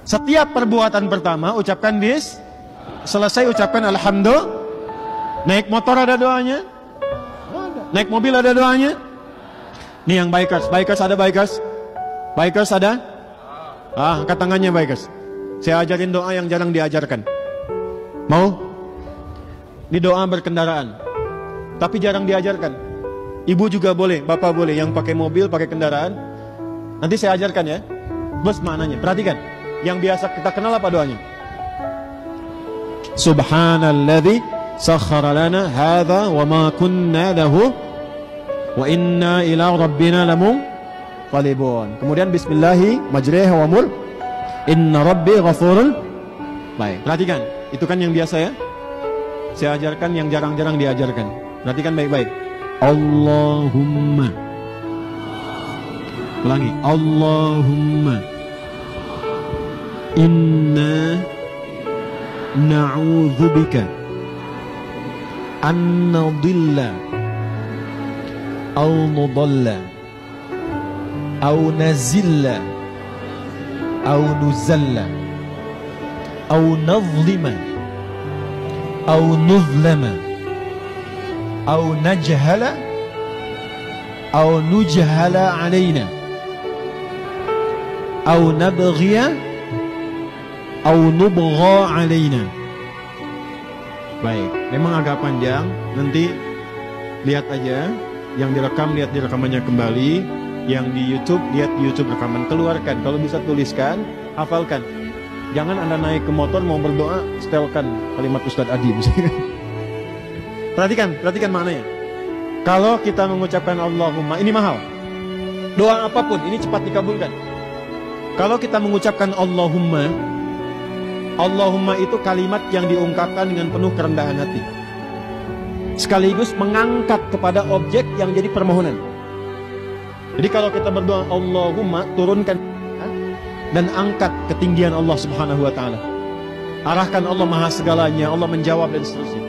Setiap perbuatan pertama ucapkan selesai ucapkan alhamdulillah. Naik motor ada doanya? Naik mobil ada doanya? Nih yang bikers ada bikers? Bikers ada? Angkat tangannya bikers. Saya ajarin doa yang jarang diajarkan. Mau? Ini doa berkendaraan, tapi jarang diajarkan. Ibu juga boleh, bapak boleh, yang pakai mobil, pakai kendaraan. Nanti saya ajarkan ya. Bos maknanya, perhatikan. Yang biasa kita kenal apa doanya? Subhanalladzi sakhkhara lana hadza wa ma kunna lahu wa inna ila rabbina lamunqalibun. Kemudian bismillahi majriha wa mur inna rabbi ghafurun. Baik, perhatikan. Itu kan yang biasa ya. Saya ajarkan yang jarang-jarang diajarkan. Perhatikan baik-baik. Allahumma. Ulangi. Allahumma inna na'udzubika an nadilla aw nudalla aw nazilla aw nuzalla aw nazlima aw nuzlama aw najhala aw nujhala alaina aw nabghiya au nubgha alaina. Baik, memang agak panjang. Nanti lihat aja yang direkam, lihat di rekamannya kembali. Yang di YouTube, lihat di YouTube rekaman, keluarkan. Kalau bisa tuliskan, hafalkan. Jangan Anda naik ke motor mau berdoa, setelkan kalimat Ustadz Adi misalnya. Perhatikan maknanya. Kalau kita mengucapkan Allahumma, ini mahal. Doa apapun ini cepat dikabulkan. Kalau kita mengucapkan Allahumma itu kalimat yang diungkapkan dengan penuh kerendahan hati, sekaligus mengangkat kepada objek yang jadi permohonan. Jadi kalau kita berdoa Allahumma, turunkan dan angkat ketinggian Allah Subhanahu wa taala. Arahkan Allah maha segalanya, Allah menjawab dan seterusnya.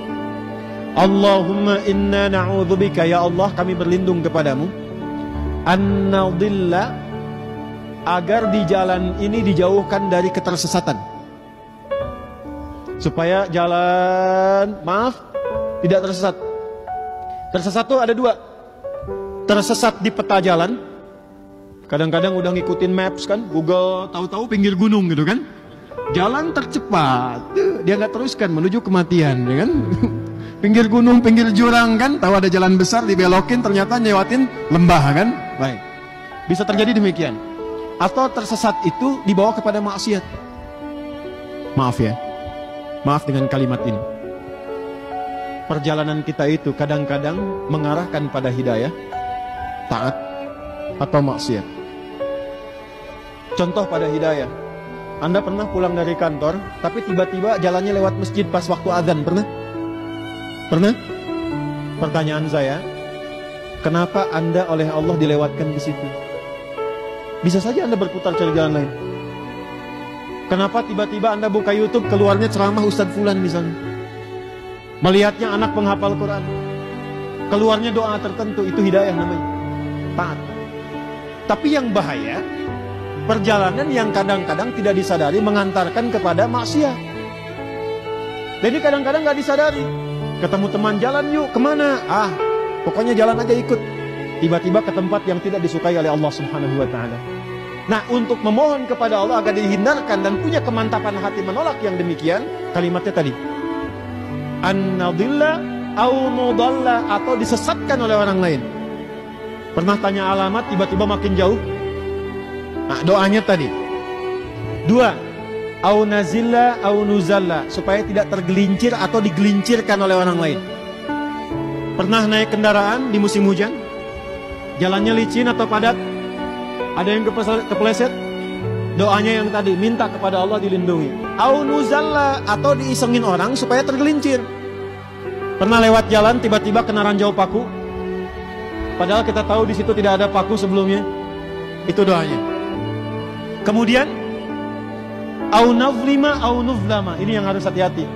Allahumma inna na'udzubika, ya Allah kami berlindung kepadamu, an nadilla, agar di jalan ini dijauhkan dari ketersesatan. Supaya jalan, tidak tersesat. Tersesat tuh ada dua. Tersesat di peta jalan. Kadang-kadang udah ngikutin maps kan, Google, tahu-tahu pinggir gunung gitu kan. Jalan tercepat, dia nggak teruskan menuju kematian, ya kan. Pinggir gunung, pinggir jurang kan, tahu ada jalan besar dibelokin, ternyata nyewatin lembah kan. Baik, bisa terjadi demikian. Atau tersesat itu dibawa kepada maksiat. Maaf ya. Maaf dengan kalimat ini. Perjalanan kita itu kadang-kadang mengarahkan pada hidayah, taat, atau maksiat. Contoh pada hidayah. Anda pernah pulang dari kantor, tapi tiba-tiba jalannya lewat masjid pas waktu azan, pernah? Pernah? Pertanyaan saya, kenapa Anda oleh Allah dilewatkan di situ? Bisa saja Anda berputar cari jalan lain. Kenapa tiba-tiba Anda buka YouTube, keluarnya ceramah Ustadz Fulan misalnya? Melihatnya anak penghafal Quran, keluarnya doa tertentu, itu hidayah namanya, taat. Tapi yang bahaya, perjalanan yang kadang-kadang tidak disadari mengantarkan kepada maksiat. Jadi kadang-kadang gak disadari. Ketemu teman, jalan yuk, kemana? Pokoknya jalan aja ikut. Tiba-tiba ke tempat yang tidak disukai oleh Allah Subhanahu wa ta'ala. Nah, untuk memohon kepada Allah agar dihindarkan dan punya kemantapan hati menolak yang demikian, kalimatnya tadi. An-nadilla au mudalla, atau disesatkan oleh orang lain. Pernah tanya alamat, tiba-tiba makin jauh. Nah, doanya tadi. 2. Au nazilla au nuzalla, supaya tidak tergelincir atau digelincirkan oleh orang lain. Pernah naik kendaraan di musim hujan? Jalannya licin atau padat? Ada yang kepleset? Doanya yang tadi, minta kepada Allah dilindungi. Au nuzalla, atau diisengin orang supaya tergelincir. Pernah lewat jalan tiba-tiba kena ranjau paku, padahal kita tahu di situ tidak ada paku sebelumnya. Itu doanya. Kemudian au nazlima au nuzlama, ini yang harus hati-hati.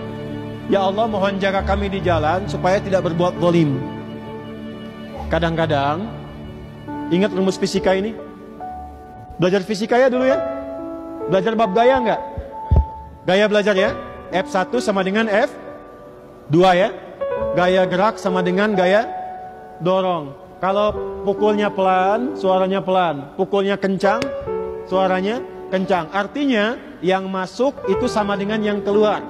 Ya Allah, mohon jaga kami di jalan supaya tidak berbuat zalim. Kadang-kadang, ingat rumus fisika ini? Belajar fisika ya dulu ya? Belajar bab gaya enggak? Gaya belajar ya. F1 sama dengan F2 ya. Gaya gerak sama dengan gaya dorong. Kalau pukulnya pelan, suaranya pelan. Pukulnya kencang, suaranya kencang. Artinya yang masuk itu sama dengan yang keluar.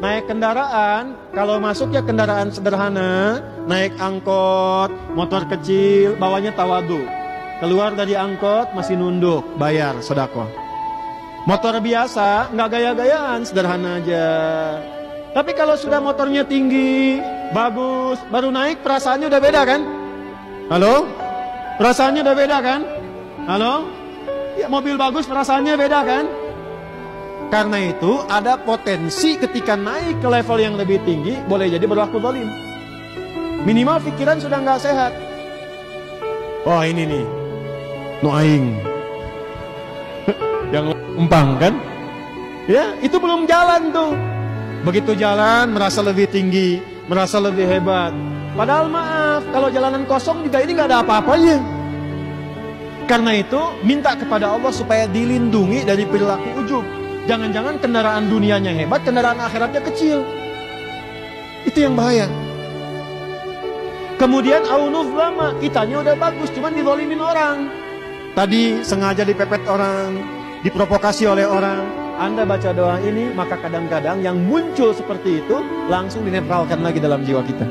Naik kendaraan, kalau masuk ya kendaraan sederhana, naik angkot, motor kecil, bawanya tawadu. Keluar dari angkot masih nunduk, bayar sedekah. Motor biasa, nggak gaya-gayaan, sederhana aja. Tapi kalau sudah motornya tinggi, bagus, baru naik perasaannya udah beda kan? Halo? Perasaannya udah beda kan? Halo? Ya, mobil bagus perasaannya beda kan? Karena itu ada potensi ketika naik ke level yang lebih tinggi, boleh jadi berlaku zalim. Minimal pikiran sudah nggak sehat. Oh ini nih, nu aing. Yang empang kan? Ya, itu belum jalan tuh. Begitu jalan, merasa lebih tinggi, merasa lebih hebat. Padahal maaf, kalau jalanan kosong juga ini nggak ada apa-apanya. Karena itu, minta kepada Allah supaya dilindungi dari perilaku ujub. Jangan-jangan kendaraan dunianya hebat, kendaraan akhiratnya kecil. Itu yang bahaya. Kemudian aunuf lama, kitanya udah bagus, cuman dizalimin orang. Tadi sengaja dipepet orang, diprovokasi oleh orang. Anda baca doa ini, maka kadang-kadang yang muncul seperti itu langsung dinetralkan lagi dalam jiwa kita.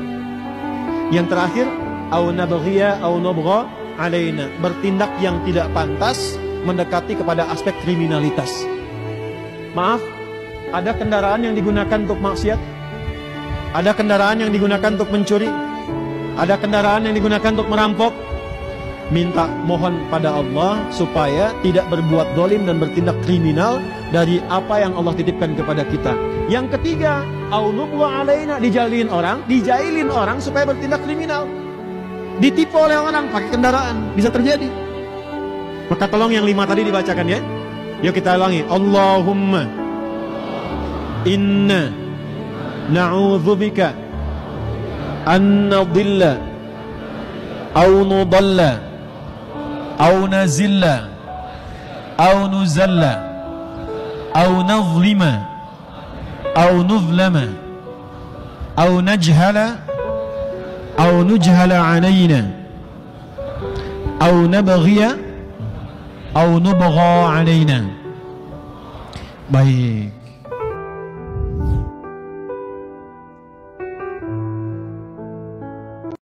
Yang terakhir, au nabghiya au nabgha alaina, bertindak yang tidak pantas, mendekati kepada aspek kriminalitas. Maaf, ada kendaraan yang digunakan untuk maksiat, ada kendaraan yang digunakan untuk mencuri, ada kendaraan yang digunakan untuk merampok. Minta mohon pada Allah supaya tidak berbuat zalim dan bertindak kriminal dari apa yang Allah titipkan kepada kita. Yang ketiga, aunubwa alaina, dijailin orang supaya bertindak kriminal. Ditipu oleh orang pakai kendaraan, bisa terjadi. Maka tolong yang 5 tadi dibacakan ya. Yuk kita ulangi. Allahumma inna na'udzubika an nadilla au nudalla au nazilla au nuzalla au nazlima au nuzlama au najhala au nujhala alaina au nabghiya au nubgha alaina. Baik.